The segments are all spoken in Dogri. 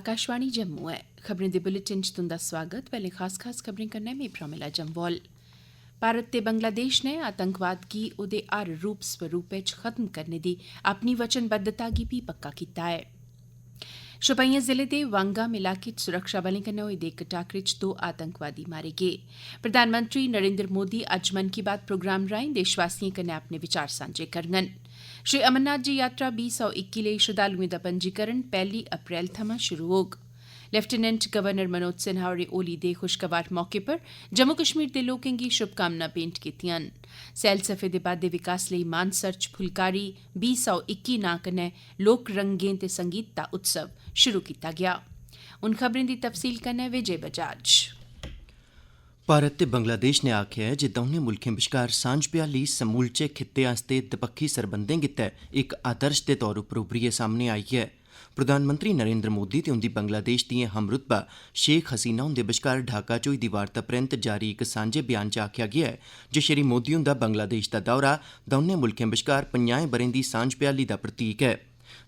आकाशवाणी जम्मू है। खबरें दे बुलेटिन च तुंदा स्वागत। पैह्ले खास खबरें कन्नै में प्रमिला जम्वाल। भारत ते बंगलादेश ने आतंकवाद गी ओह्दे हर रूप स्वरूपै च खत्म करने दी अपनी वचनबद्धता गी भी पक्का कीता है। शोपियां जिले दे वांगम इलाके च सुरक्षाबलें कन्नै होए दे इक टाकरे च 2 आतंकवादी मारे गे। प्रधानमंत्री नरेंद्र मोदी अज्ज मन की बात प्रोग्राम राएं देशवासियें कन्नै अपने विचार सांझे करङन। श्री अमरनाथ जी यात्रा 2021 लेई श्रद्धालुएं दा पंजीकरण 1 अप्रैल थमां शुरू होग। लेफ्टिनेंट गवर्नर मनोज सिन्हा होरें होली दे खुशगवार मौके पर जम्मू कश्मीर दे लोकें गी शुभकामनां भेंट कीतियां न। सैलसफे दे बाद्दे विकास लेई मानसर च फुलकारी 2021 नां कन्नै लोक रंगें ते संगीत दा उत्सव शुरू कीता गेआ। हुन खबरें दी तफसील कन्नै विजय बजाज। भारत ते बंगलादेश ने आखेआ ऐ जे दौनें मुल्खें बश्कार सांझ भ्याली समूलचे खित्ते आस्तै दपक्खी सरबंधें गित्तै इक आदर्श दे तौर उप्पर उभरियै सामने आई ऐ। प्रधानमंत्री नरेंद्र मोदी ते उंदी बंगलादेश दिएं हमरुतबा शेख हसीना हुंदे बश्कार ढाका च होई दी वार्ता परैंत जारी इक सांझे बयान च आखेआ गेआ ऐ जे श्री मोदी हुंदा बंगलादेश दा दौरा दौनें मुल्खें बश्कार 50 ब'रें दी सांझ भ्याली दा प्रतीक ऐ।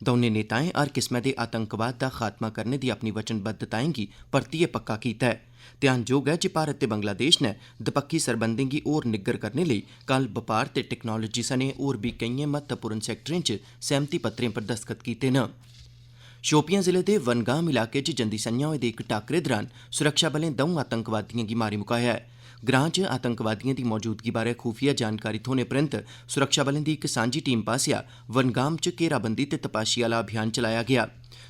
दौनें नेताएं हर किस्मै दे आतंकवाद दा खात्मा करने दी अपनी वचनबद्धताएं गी परतियै पक्का कीता है। ध्यानजोग है जे भारत ते बंगलादेश ने दपक्खी सरबंधें गी होर निग्गर करने लेई कल बपार ते टेक्नोलोजी सने होर बी केइएं महत्वपूर्ण सैक्टरें च सैह्मति पत्रें पर दस्तखत कीते न। शोपियां जिले दे वनगाम इलाके च जंदी संझां होए दे इक टाकरे दौरान सुरक्षाबलें 2 आतंकवादिएं गी मारी मुकाया ऐ। ग्रां च आतंकवादिएं दी मौजूदगी बारै खूफिया जानकारी थ्होने परैंत सुरक्षाबलें दी इक सांझी टीम पास्सेआ वनगाम च घेराबंदी ते तपाशी आह्ला अभियान चलाया गेआ।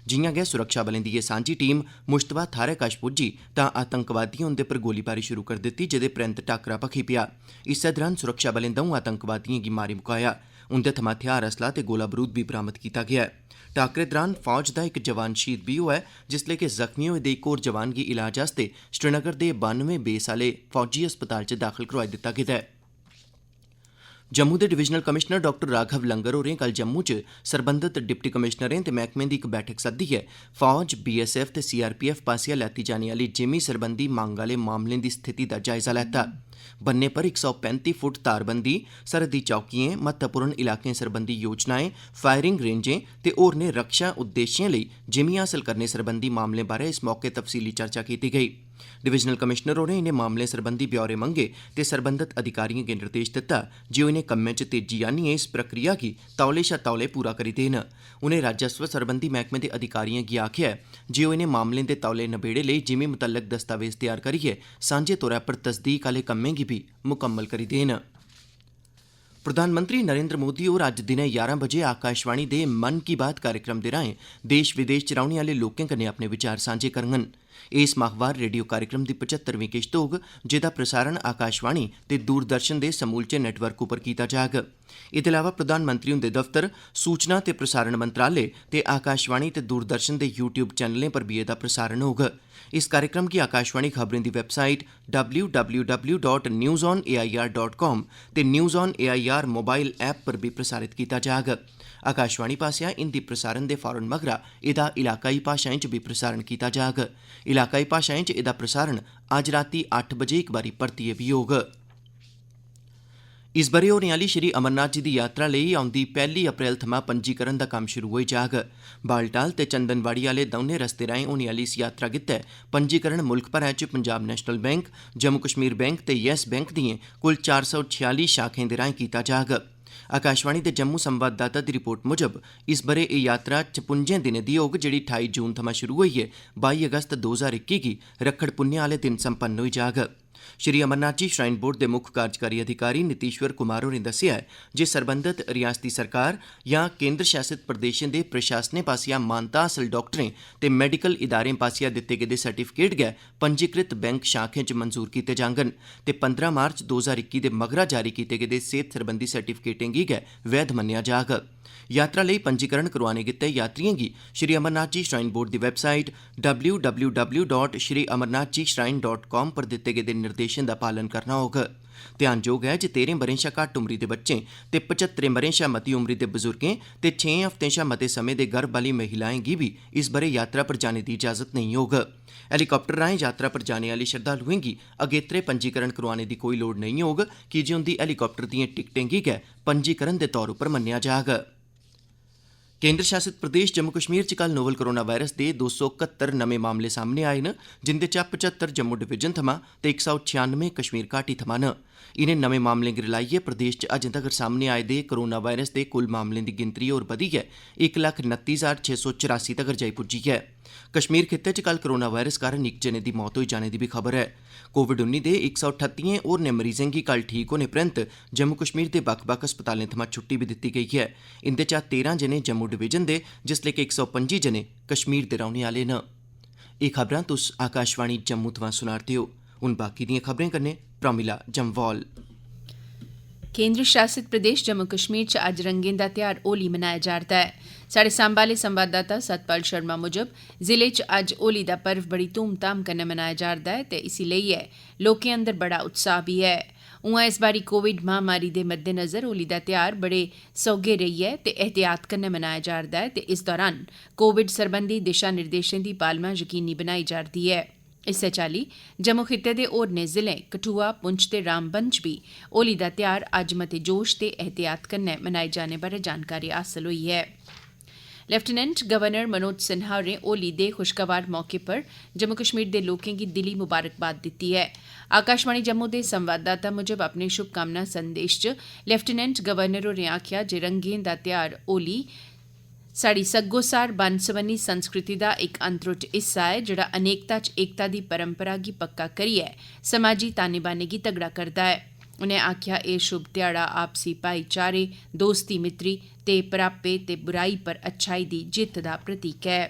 जिआं गै सुरक्षाबलें दी एह् सांझी टीम मुश्तबा थाह्रै कश पुज्जी तां आतंकवादिएं उंदे पर गोलीबारी शुरू करी दित्ती, जेह्दे परैंत टाकरा भखी पेआ। इस्सै दौरान सुरक्षाबलें 2 आतंकवादिएं गी मारी मुकाया। उंदे थमां हथियार असला ते गोला बरूद बी बरामद कीता गेआ ऐ। टाकरे दौरान फौज दा इक जवान शहीद बी होआ ऐ, जिसलै कि जख्मी होए दे इक होर जवान गी इलाज आस्तै श्रीनगर दे 92 बेस आह्ले फौजी अस्पताल च दाखल करोआई दित्ता गेदा ऐ। जम्मू दे डिवीजनल कमिशनर डाक्टर राघव लंगर होरें कल जम्मू च सरबंधत डिप्टी कमिशनरें ते मैह्कमें दी इक बैठक सद्दियै फौज, बीएसएफ ते सीआरपीएफ पास्सेआ लैती जाने आह्ली जिमीं सरबंधी मंग आह्ले मामलें दी स्थिति दा जायजा लैता। बन्ने पर 135 फुट तारबंदी, सरहदी चौकिएं, महत्वपूर्ण इलाकें सरबंधी योजनाएं, फायरिंग रेंजें ते होरनें रक्षा उद्देश्यें लेई जिमीं हासल करने सरबंधी मामलें बारै इस मौके तफसीली चर्चा कीती गेई। डिवीजनल कमिशनर होरें इनें मामलें सरबंधी ब्यौरे मंगे ते सरबंधत अधिकारिएं गी निर्देश दित्ता जे ओह् इनें कम्में च तेजी आह्न्नियै इस प्रक्रिया गी तौले शा तौले पूरा करी देन। उनें राजस्व सरबंधी मैह्कमे दे अधिकारिएं गी आखेआ जे ओह् इनें मामलें दे तौले नबेड़े लेई जिमीं मुतल्लक दस्तावेज तैयार करियै सांझे तौरा पर तसदीक आह्ले कम्में गी भी मुकम्मल करी देन। प्रधानमंत्री नरेंद्र मोदी होर अज्ज दिनै 11 बजे आकाशवाणी दे मन की बात कार्यक्रम दे राएं देश विदेश च रौह्ने आह्ले लोकें कन्नै अपने विचार सांझे करङन। इस माहवार रेडियो कार्यक्रम दी 75वीं किश्त होग, जेह्दा प्रसारण आकाशवाणी ते दूरदर्शन दे समूलचे नेटवर्क उप्पर कीता जाग। एह्दे अलावा प्रधानमंत्री हुंदे दफ्तर, सूचना ते प्रसारण मंत्रालय ते आकाशवाणी ते दूरदर्शन दे यूट्यूब चैनलें पर बी एह्दा प्रसारण होग। इस कार्यक्रम गी आकाशवाणी खबरें दी वैबसाइट www.newsonair.com ते news on AIR mobile app पर भी प्रसारित कीता जाग। आकाशवाणी पास्सेआ हिंदी प्रसारण दे फौरन मगरा एह्दा इलाकाई भाशाएं च भी प्रसारण कीता जाग। इलाकाई भाशाएं च एह्दा प्रसारण अज्ज रातीं 8 बजे इक बारी परतियै बी होग। इस ब'रे होने आह्ली श्री अमरनाथ जी दी यात्रा लेई औंदी 1 अप्रैल थमां पंजीकरण दा कम्म शुरू होई जाग। बालटाल ते चंदनवाड़ी आह्ले दौनें रस्ते राएं होने आह्ली इस यात्रा गित्तै पंजीकरण मुल्ख भरै च Punjab national bank, Jammu Kashmir bank ते येस बैंक दिएं कुल 446 शाखें दे राएं कीता जाग। आकाशवाणी दे जम्मू संवाददाता दी रिपोर्ट मुजब इस ब'रे एह् यात्रा 56 दिनें दी होग, जेह्ड़ी 28 जून थमां शुरू होइयै 22 अगस्त 2021 गी रक्खड़ पुन्नेआ आह्ले दिन संपन्न होई जाग। श्री अमरनाथ जी श्राइन बोर्ड दे मुक्ख कार्यकारी अधिकारी नीतीश्वर कुमार होरें दस्सेआ ऐ जे सरबंधत रियासती सरकार जां केंद्र शासित प्रदेशें दे प्रशासनें पास्सेआ मानता हासल डाक्टरें ते मैडिकल इदारें पास्सेआ दित्ते गेदे सर्टिफिकेट गै पंजीकृत बैंक शाखें च मंजूर कीते जाङन ते 15 मार्च 2021 दे मगरा जारी कीते गेदे सेह्त सरबंधी सर्टिफिकेटें गी गै वैध मन्नेआ जाग। यात्रा लेई पंजीकरण करोआने गित्तै यात्रिएं गी श्री अमरनाथ जी श्राइन बोर्ड दी वैबसाइट www.shriamarnathjishrine.com पर दित्ते गेदे निर्देशें दा पालन करना होग। ध्यानजोग है जे 13 ब'रें शा घट्ट उमरी दे बच्चें ते 75 ब'रें शा मती उमरी दे बजुर्गें ते 6 हफ्तें शा मते समें दे गर्भ आह्ली महिलाएं गी भी इस ब'रे यात्रा पर जाने दी इजाजत नेईं होग। हैलीकाप्टर राएं यात्रा पर जाने आह्ले श्रद्धालुएं गी अगेत्रे पंजीकरण करोआने दी कोई लोड़ नेईं होग, कीजे उंदी हैलीकाप्टर दिएं टिकटें गी गै पंजीकरण दे तौर उप्पर मन्नेआ जाग। केन्द्र शासित प्रदेश जम्मू कश्मीर च कल नोवल कोरोना वायरस दे 271 नमें मामले सामने आए न, जिंदे चा 75 जम्मू डिवीजन थमां ते 196 कश्मीर घाटी थमां न। इनें नमें मामलें गी रलाइयै प्रदेश च अजें तगर सामने आए दे कोरोना वायरस दे कुल मामलें दी गिनतरी होर बधियै 1,29,684 तगर जाई पुज्जी ऐ। कश्मीर खित्ते च कल कोरोना वायरस कारण इक जने दी मौत होई जाने दी भी खबर ऐ। कोविड-19 दे 138 होरनें मरीजें गी कल ठीक होने परैंत जम्मू कश्मीर दे बक्ख-बक्ख अस्पतालें थमां छुट्टी भी दित्ती गेई ऐ। इंदे चा 13 जने जम्मू डिवीजन दे, जिसलै कि 125 जने कश्मीर दे रौह्ने आह्ले न। एह् खबरां तुस आकाशवाणी जम्मू थमां सुना'रदे ओ। हुन बाकी दिएं खबरें कन्नै प्रोमिला जम्वाल। केन्द्र शासित प्रदेश जम्मू कश्मीर च अज्ज रंगें दा ध्यार होली मनाया जा'रदा ऐ। साढ़े सांबा आह्ले संवाददाता सतपाल शर्मा मुजब जिले च अज्ज होली दा पर्व बड़ी धूमधाम कन्नै मनाया जा'रदा ऐ ते इसी लेइयै लोकें अंदर बड़ा उत्साह बी ऐ। उआं इस बारी कोविड महामारी दे मद्देनज़र होली दा ध्यार बड़े सौगे रेहियै ते एहतियात कन्नै मनाया जा'रदा ऐ ते इस दौरान कोविड सरबंधी दिशा निर्देशें दी पालमा यकीनी बनाई जा'रदी ऐ। इस्सै चाल्ली जम्मू खित्ते दे होरनें जिलें कठुआ, पुंछ ते रामबन च बी होली दा ध्यार अज्ज मते जोश ते एहतियात कन्नै मनाए जाने बारै जानकारी हासल होई ऐ। लेफ्टिनेंट गवर्नर मनोज सिन्हा होरें होली दे खुशगवार मौके पर जम्मू कश्मीर दे लोकें गी दिली मुबारकबाद दित्ती ऐ। आकाशवाणी जम्मू दे संवाददाता मुजब अपने शुभकामना संदेश च लेफ्टिनेंट गवर्नर होरें आखेआ जे रंगें दा ध्यार होली साड़ी सग्गोसार बन्न-सबन्नी संस्कृति दा इक अनत्रुट हिस्सा ऐ, जेह्ड़ा अनेकता च एकता दी परंपरा गी पक्का करियै समाजी ताने-बाने गी तगड़ा करदा ऐ। उनें आखेआ एह् शुभ ध्याड़ा आपसी भाईचारे, दोस्ती मित्तरी ते परापे ते बुराई पर अच्छाई दी जित्त दा प्रतीक ऐ।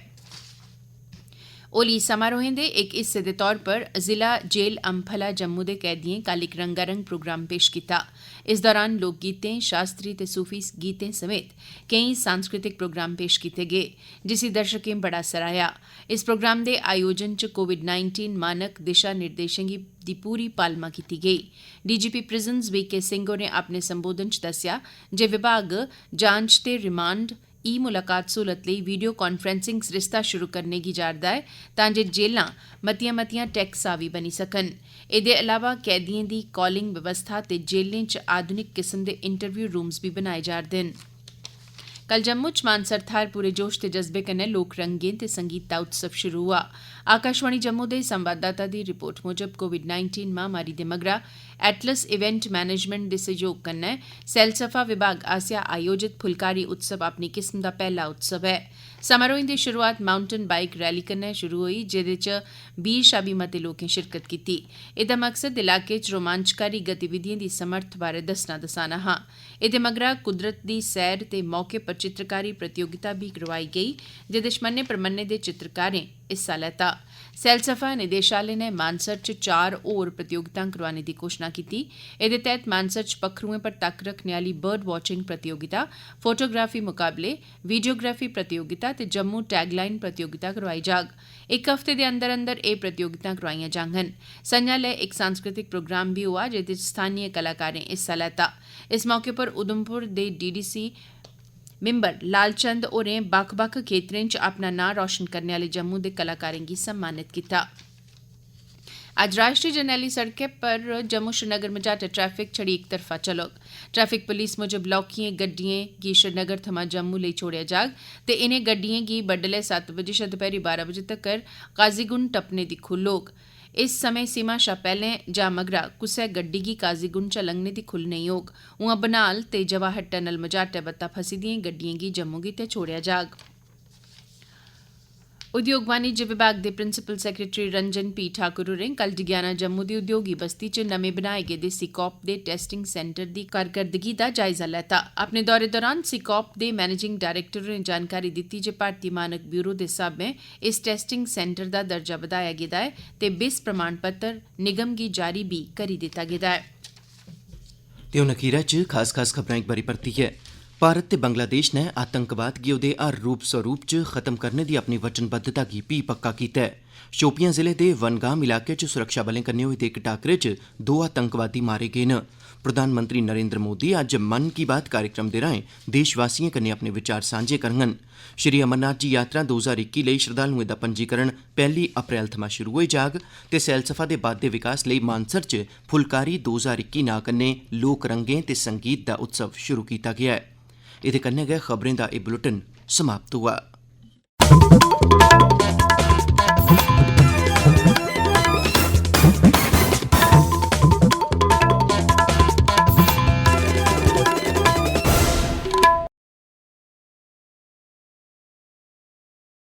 होली समारोहें दे इक हिस्से दे तौर पर जिला जेल अम्फला जम्मू दे कैदियें कल इक रंगारंग प्रोग्राम पेश कीता। इस दौरान लोक गीतें, शास्त्री ते सूफी गीतें समेत केईं सांस्कृतिक प्रोग्राम पेश कीते गे, जिसी दर्शकें बड़ा सराहेआ। इस प्रोग्राम दे आयोजन च कोविड-19 मानक दिशा निर्देशें दी पूरी पालमा कीती गेई। DGP prisons VK. सिंह होरें अपने संबोधन च दस्सेआ जे विभाग जांच ते रिमांड ई मुलाकात सहूलत लेई वीडियो कांफ्रेंसिंग सरिस्ता शुरू करने गी जा'रदा ऐ तां जे जेलां मतियां टैक सावी बनी सकन। एह्दे अलावा कैदियें दी कॉलिंग व्यवस्था ते जेलें च आधुनिक किस्म दे इंटरव्यू रूम्स बी बनाए जा'रदे न। कल जम्मू च मानसर थाह्र पूरे जोश ते जज्बे कन्नै लोक रंगें ते संगीत दा उत्सव शुरू होआ। आकाशवाणी जम्मू दे संवाददाता दी रिपोर्ट मुजब कोविड-19 महामारी दे मगरा एटलस इवेंट मैनेजमेंट दे सैह्योग कन्नै सैलसफा विभाग आसेआ आयोजित फुलकारी उत्सव अपनी किस्म दा पैह्ला उत्सव ऐ। समारोहें दी शुरुआत माउंटेन बाइक रैली कन्नै शुरू होई, जेह्दे च 20 शा बी मते लोकें शिरकत कीती। एह्दा मकसद इलाके च रोमांचकारी गतिविधिएं दी समर्थ बारै दस्सना दसाना हा। एह्दे मगरा कुदरत दी सैर ते मौके पर चित्रकारी प्रतियोगिता बी करोआई गेई, जेह्दे च मन्ने परमन्ने दे चित्रकारें हिस्सा लैता। सैलसफा निदेशालय नै मानसर च 4 होर प्रतियोगितां करोआने दी घोशणा कीती। एह्दे तैह्त मानसर च पक्खरुएं पर तक्क रक्खने आह्ली बर्ड वाचिंग प्रतियोगिता, फोटोग्राफी मुकाबले, वीडियोग्राफी प्रतियोगिता ते जम्मू टैगलाइन प्रतियोगिता करोआई जाग। इक हफ्ते दे अंदर अंदर एह् प्रतियोगितां करोआइयां जाङन। संझा'लै इक सांस्कृतिक प्रोग्राम बी होआ, जेह्दे च स्थानीय कलाकारें हिस्सा लैता। इस मौके पर उधमपुर दे डीडीसी मिंबर लालचंद होरें बक्ख-बक्ख खेत्तरें च अपना नांऽ रोशन करने आह्ले जम्मू दे कलाकारें गी सम्मानित कीता। अज्ज राष्ट्रीय जरनैली सड़कै पर जम्मू श्रीनगर मझाटै ट्रैफिक छड़ी इक तरफा चलोग। ट्रैफिक पुलिस मुजब लौह्कियें गड्डियें गी श्रीनगर थमां जम्मू लेई छोड़ेआ जाग ते इनें गड्डियें गी बड्डलै 7 बजे शा दपैह्री 12 बजे तक्कर काजीगुंड टप्पने दी खुल्ल होग। इस समें सीमा शा पैह्लें जां मगरा कुसै गड्डी गी काजीगुंड चा लंघने दी खुल्ल नेईं होग। उआं बनिहाल ते जवाहर टनल मझाटै बत्ता फसी दिएं गड्डियें गी जम्मू गित्तै छोड़ेआ जाग। उद्योग वाणिज्य विभाग दे प्रिंसिपल सैक्रेटरी रंजन पी ठाकुर होरें कल डिगियाना जम्मू दी उद्योगी बस्ती च नमें बनाए गेदे सिकॉप दे टेस्टिंग सेंटर दी कारकरदगी दा जायजा लैता। अपने दौरे दौरान सिकॉप दे मैनेजिंग डायरेक्टर होरें जानकारी दित्ती जे भारतीय मानक ब्यूरो दे स्हाबें इस टेस्टिंग सेंटर दा दर्जा बधाया गेदा ऐ ते बिस प्रमाण पत्र निगम गी जारी बी करी दित्ता गेदा ऐ। ते हुन अखीरै च खास खबरां इक बारी परतियै। भारत ते बंगलादेश नै आतंकवाद गी ओह्दे हर रूप स्वरूप च खत्म करने दी अपनी वचनबद्धता गी भी पक्का कीता ऐ। शोपियां जिले दे वनगाम इलाके च सुरक्षाबलें कन्नै होए दे इक टाकरे च 2 आतंकवादी मारे गे न। प्रधानमंत्री नरेंद्र मोदी अज्ज मन की बात कार्यक्रम दे राएं देशवासियें कन्नै अपने विचार सांझे करङन। श्री अमरनाथ जी यात्रा 2021 लेई श्रद्धालुएं दा पंजीकरण 1 अप्रैल थमां शुरू होई जाग ते सैलसफा दे बाद्दे विकास लेई मानसर च फुलकारी 2021 नां कन्नै लोक रंगें ते संगीत दा उत्सव शुरू कीता गेआ ऐ। एह्दे कन्नै गै खबरें दा एह् बुलेटिन समाप्त हुआ।